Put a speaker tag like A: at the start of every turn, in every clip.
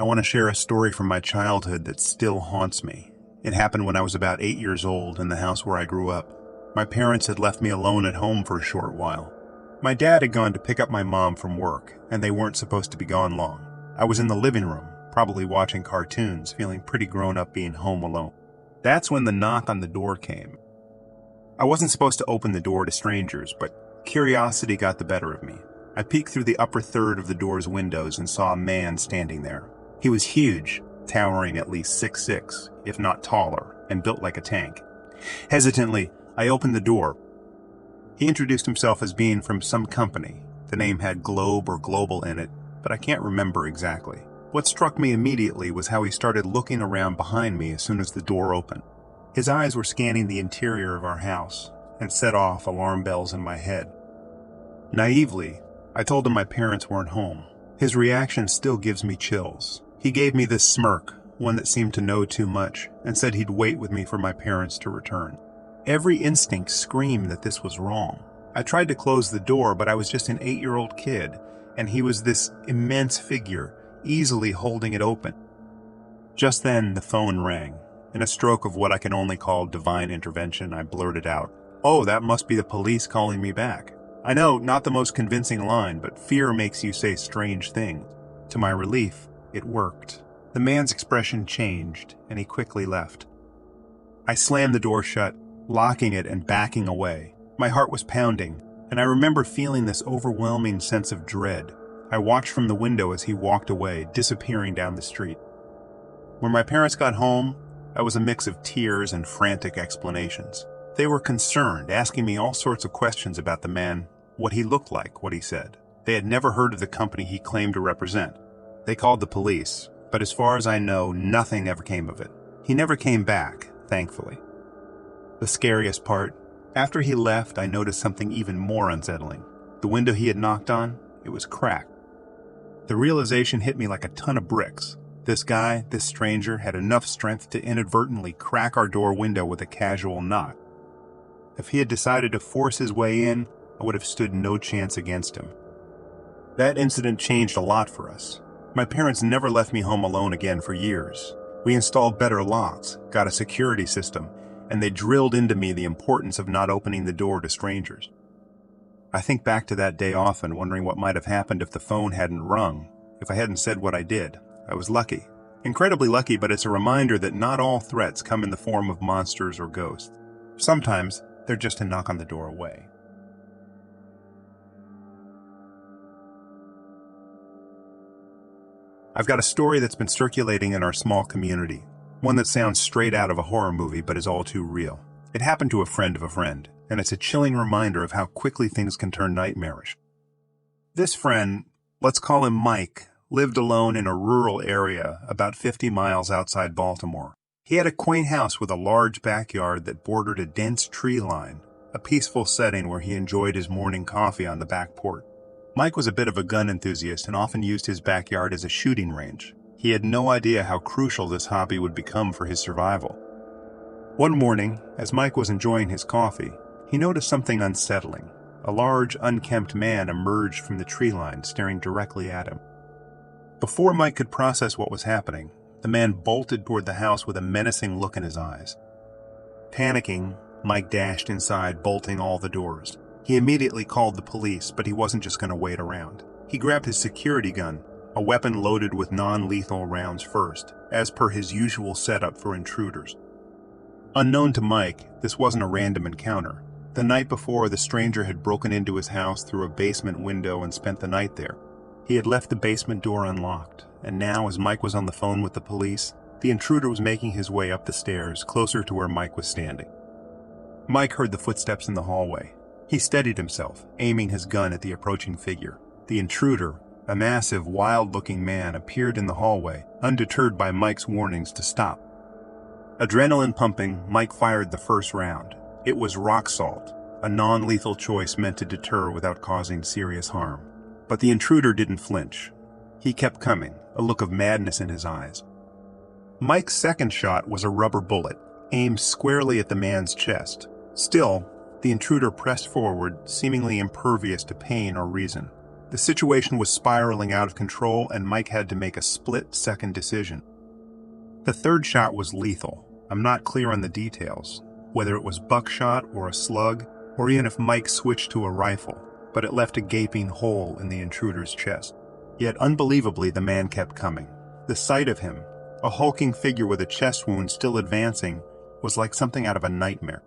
A: I want to share a story from my childhood that still haunts me. It happened when I was about 8 years old in the house where I grew up. My parents had left me alone at home for a short while. My dad had gone to pick up my mom from work, and they weren't supposed to be gone long. I was in the living room, probably watching cartoons, feeling pretty grown up being home alone. That's when the knock on the door came. I wasn't supposed to open the door to strangers, but curiosity got the better of me. I peeked through the upper third of the door's windows and saw a man standing there. He was huge, towering at least 6'6", if not taller, and built like a tank. Hesitantly, I opened the door. He introduced himself as being from some company. The name had Globe or Global in it, but I can't remember exactly. What struck me immediately was how he started looking around behind me as soon as the door opened. His eyes were scanning the interior of our house and set off alarm bells in my head. Naively, I told him my parents weren't home. His reaction still gives me chills. He gave me this smirk, one that seemed to know too much, and said he'd wait with me for my parents to return. Every instinct screamed that this was wrong. I tried to close the door, but I was just an 8-year-old kid, and he was this immense figure, easily holding it open. Just then, the phone rang. In a stroke of what I can only call divine intervention, I blurted out, "Oh, that must be the police calling me back." I know, not the most convincing line, but fear makes you say strange things. To my relief, it worked. The man's expression changed, and he quickly left. I slammed the door shut, locking it and backing away. My heart was pounding, and I remember feeling this overwhelming sense of dread. I watched from the window as he walked away, disappearing down the street. When my parents got home, I was a mix of tears and frantic explanations. They were concerned, asking me all sorts of questions about the man, what he looked like, what he said. They had never heard of the company he claimed to represent. They called the police, but as far as I know, nothing ever came of it. He never came back, thankfully. The scariest part, after he left, I noticed something even more unsettling. The window he had knocked on, it was cracked. The realization hit me like a ton of bricks. This guy, this stranger, had enough strength to inadvertently crack our door window with a casual knock. If he had decided to force his way in, I would have stood no chance against him. That incident changed a lot for us. My parents never left me home alone again for years. We installed better locks, got a security system, and they drilled into me the importance of not opening the door to strangers. I think back to that day often, wondering what might have happened if the phone hadn't rung, if I hadn't said what I did. I was lucky. Incredibly lucky, but it's a reminder that not all threats come in the form of monsters or ghosts. Sometimes, they're just a knock on the door away. I've got a story that's been circulating in our small community, one that sounds straight out of a horror movie but is all too real. It happened to a friend of a friend, and it's a chilling reminder of how quickly things can turn nightmarish. This friend, let's call him Mike, lived alone in a rural area about 50 miles outside Baltimore. He had a quaint house with a large backyard that bordered a dense tree line, a peaceful setting where he enjoyed his morning coffee on the back porch. Mike was a bit of a gun enthusiast and often used his backyard as a shooting range. He had no idea how crucial this hobby would become for his survival. One morning, as Mike was enjoying his coffee, he noticed something unsettling. A large, unkempt man emerged from the tree line, staring directly at him. Before Mike could process what was happening, the man bolted toward the house with a menacing look in his eyes. Panicking, Mike dashed inside, bolting all the doors. He immediately called the police, but he wasn't just going to wait around. He grabbed his security gun, a weapon loaded with non-lethal rounds first, as per his usual setup for intruders. Unknown to Mike, this wasn't a random encounter. The night before, the stranger had broken into his house through a basement window and spent the night there. He had left the basement door unlocked, and now, as Mike was on the phone with the police, the intruder was making his way up the stairs, closer to where Mike was standing. Mike heard the footsteps in the hallway. He steadied himself, aiming his gun at the approaching figure. The intruder, a massive, wild-looking man, appeared in the hallway, undeterred by Mike's warnings to stop. Adrenaline pumping, Mike fired the first round. It was rock salt, a non-lethal choice meant to deter without causing serious harm. But the intruder didn't flinch. He kept coming, a look of madness in his eyes. Mike's second shot was a rubber bullet, aimed squarely at the man's chest. Still, the intruder pressed forward, seemingly impervious to pain or reason. The situation was spiraling out of control, and Mike had to make a split-second decision. The third shot was lethal. I'm not clear on the details, whether it was buckshot or a slug, or even if Mike switched to a rifle, but it left a gaping hole in the intruder's chest. Yet unbelievably, the man kept coming. The sight of him, a hulking figure with a chest wound still advancing, was like something out of a nightmare.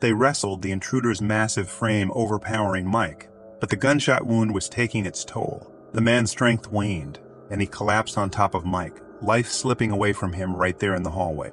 A: They wrestled, the intruder's massive frame overpowering Mike, but the gunshot wound was taking its toll. The man's strength waned, and he collapsed on top of Mike, life slipping away from him right there in the hallway.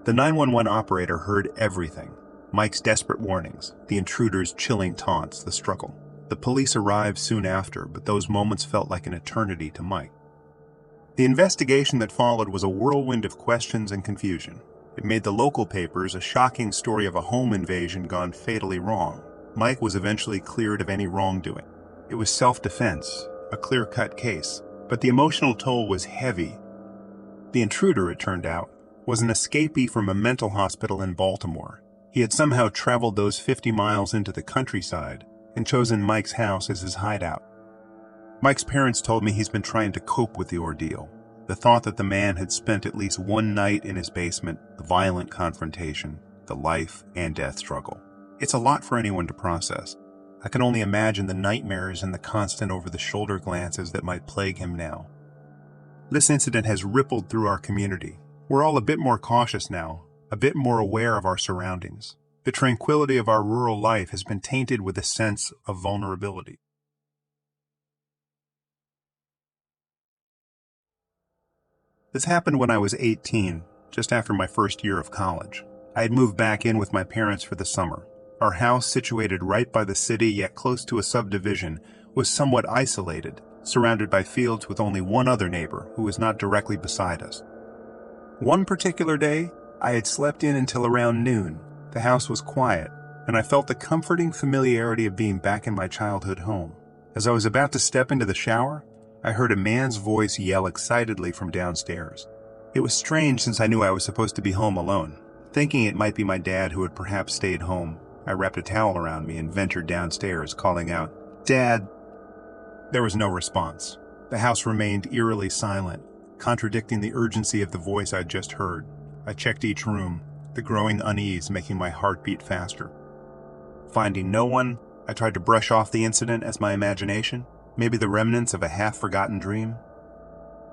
A: The 911 operator heard everything. Mike's desperate warnings, the intruder's chilling taunts, the struggle. The police arrived soon after, but those moments felt like an eternity to Mike. The investigation that followed was a whirlwind of questions and confusion. It made the local papers a shocking story of a home invasion gone fatally wrong. Mike was eventually cleared of any wrongdoing. It was self-defense, a clear-cut case, but the emotional toll was heavy. The intruder, it turned out, was an escapee from a mental hospital in Baltimore. He had somehow traveled those 50 miles into the countryside and chosen Mike's house as his hideout. Mike's parents told me he's been trying to cope with the ordeal. The thought that the man had spent at least one night in his basement, the violent confrontation, the life and death struggle. It's a lot for anyone to process. I can only imagine the nightmares and the constant over-the-shoulder glances that might plague him now. This incident has rippled through our community. We're all a bit more cautious now, a bit more aware of our surroundings. The tranquility of our rural life has been tainted with a sense of vulnerability. This happened when I was 18, just after my first year of college. I had moved back in with my parents for the summer. Our house, situated right by the city yet close to a subdivision, was somewhat isolated, surrounded by fields with only one other neighbor who was not directly beside us. One particular day, I had slept in until around noon. The house was quiet, and I felt the comforting familiarity of being back in my childhood home. As I was about to step into the shower, I heard a man's voice yell excitedly from downstairs. It was strange since I knew I was supposed to be home alone. Thinking it might be my dad who had perhaps stayed home, I wrapped a towel around me and ventured downstairs, calling out, "Dad!" There was no response. The house remained eerily silent, contradicting the urgency of the voice I'd just heard. I checked each room, the growing unease making my heart beat faster. Finding no one, I tried to brush off the incident as my imagination, maybe the remnants of a half-forgotten dream.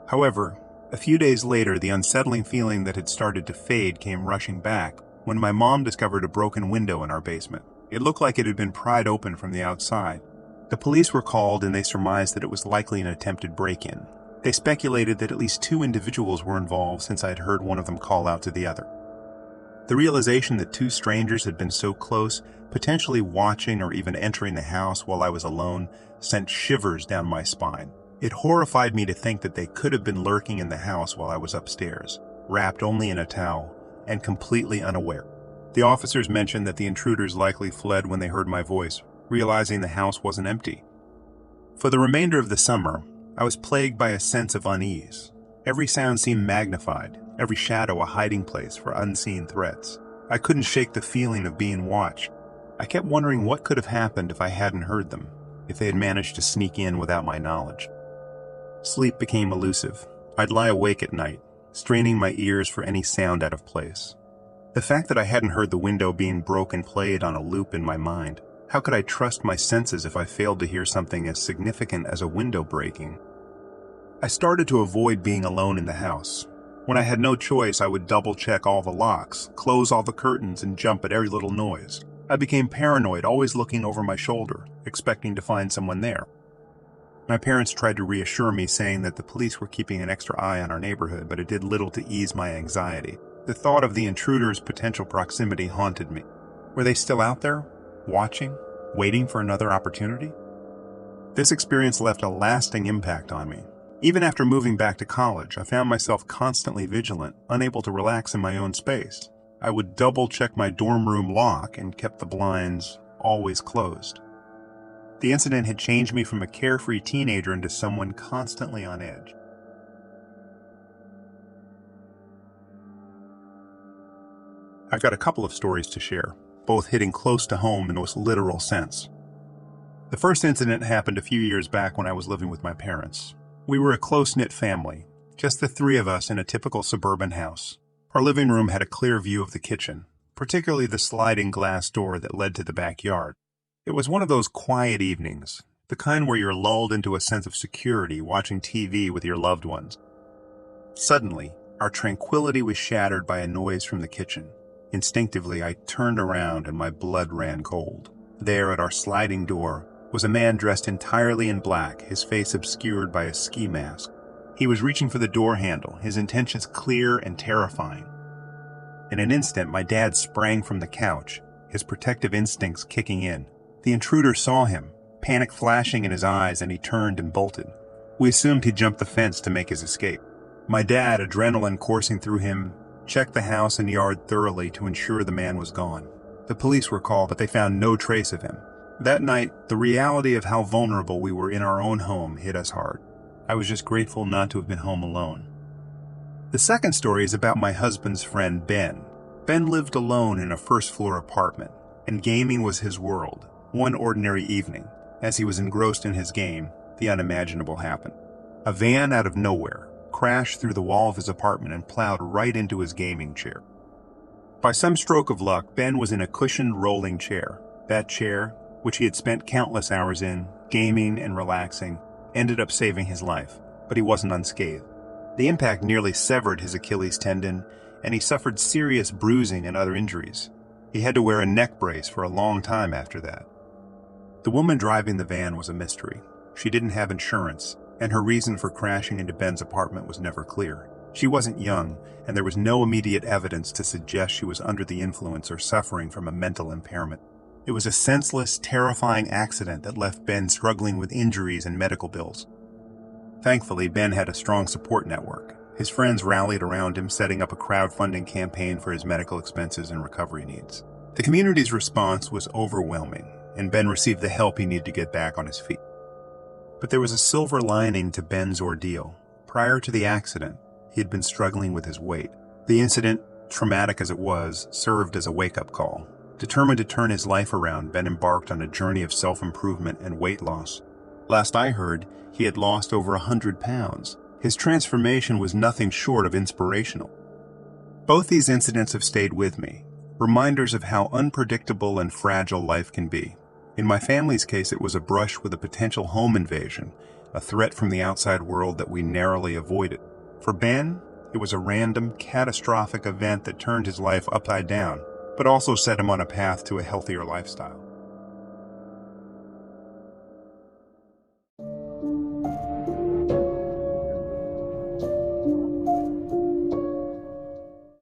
A: However, a few days later, the unsettling feeling that had started to fade came rushing back when my mom discovered a broken window in our basement. It looked like it had been pried open from the outside. The police were called and they surmised that it was likely an attempted break-in. They speculated that at least 2 individuals were involved since I had heard one of them call out to the other. The realization that 2 strangers had been so close, potentially watching or even entering the house while I was alone, sent shivers down my spine. It horrified me to think that they could have been lurking in the house while I was upstairs, wrapped only in a towel, and completely unaware. The officers mentioned that the intruders likely fled when they heard my voice, realizing the house wasn't empty. For the remainder of the summer, I was plagued by a sense of unease. Every sound seemed magnified, every shadow a hiding place for unseen threats. I couldn't shake the feeling of being watched. I kept wondering what could have happened if I hadn't heard them, if they had managed to sneak in without my knowledge. Sleep became elusive. I'd lie awake at night, straining my ears for any sound out of place. The fact that I hadn't heard the window being broken played on a loop in my mind. How could I trust my senses if I failed to hear something as significant as a window breaking? I started to avoid being alone in the house. When I had no choice, I would double-check all the locks, close all the curtains, and jump at every little noise. I became paranoid, always looking over my shoulder, expecting to find someone there. My parents tried to reassure me, saying that the police were keeping an extra eye on our neighborhood, but it did little to ease my anxiety. The thought of the intruder's potential proximity haunted me. Were they still out there, watching, waiting for another opportunity? This experience left a lasting impact on me. Even after moving back to college, I found myself constantly vigilant, unable to relax in my own space. I would double-check my dorm room lock and kept the blinds always closed. The incident had changed me from a carefree teenager into someone constantly on edge. I've got a couple of stories to share, both hitting close to home in the most literal sense. The first incident happened a few years back when I was living with my parents. We were a close-knit family, just the three of us in a typical suburban house. Our living room had a clear view of the kitchen, particularly the sliding glass door that led to the backyard. It was one of those quiet evenings, the kind where you're lulled into a sense of security watching TV with your loved ones. Suddenly, our tranquility was shattered by a noise from the kitchen. Instinctively, I turned around and my blood ran cold. There, at our sliding door, was a man dressed entirely in black, his face obscured by a ski mask. He was reaching for the door handle, his intentions clear and terrifying. In an instant, my dad sprang from the couch, his protective instincts kicking in. The intruder saw him, panic flashing in his eyes, and he turned and bolted. We assumed he'd jumped the fence to make his escape. My dad, adrenaline coursing through him, checked the house and yard thoroughly to ensure the man was gone. The police were called, but they found no trace of him. That night, the reality of how vulnerable we were in our own home hit us hard. I was just grateful not to have been home alone. The second story is about my husband's friend, Ben. Ben lived alone in a first-floor apartment, and gaming was his world. One ordinary evening, as he was engrossed in his game, the unimaginable happened. A van out of nowhere crashed through the wall of his apartment and plowed right into his gaming chair. By some stroke of luck, Ben was in a cushioned rolling chair. That chair, which he had spent countless hours in, gaming and relaxing, ended up saving his life, but he wasn't unscathed. The impact nearly severed his Achilles tendon, and he suffered serious bruising and other injuries. He had to wear a neck brace for a long time after that. The woman driving the van was a mystery. She didn't have insurance, and her reason for crashing into Ben's apartment was never clear. She wasn't young, and there was no immediate evidence to suggest she was under the influence or suffering from a mental impairment. It was a senseless, terrifying accident that left Ben struggling with injuries and medical bills. Thankfully, Ben had a strong support network. His friends rallied around him, setting up a crowdfunding campaign for his medical expenses and recovery needs. The community's response was overwhelming, and Ben received the help he needed to get back on his feet. But there was a silver lining to Ben's ordeal. Prior to the accident, he had been struggling with his weight. The incident, traumatic as it was, served as a wake-up call. Determined to turn his life around, Ben embarked on a journey of self-improvement and weight loss. Last I heard, he had lost over 100 pounds. His transformation was nothing short of inspirational. Both these incidents have stayed with me, reminders of how unpredictable and fragile life can be. In my family's case, it was a brush with a potential home invasion, a threat from the outside world that we narrowly avoided. For Ben, it was a random, catastrophic event that turned his life upside down, but also set him on a path to a healthier lifestyle.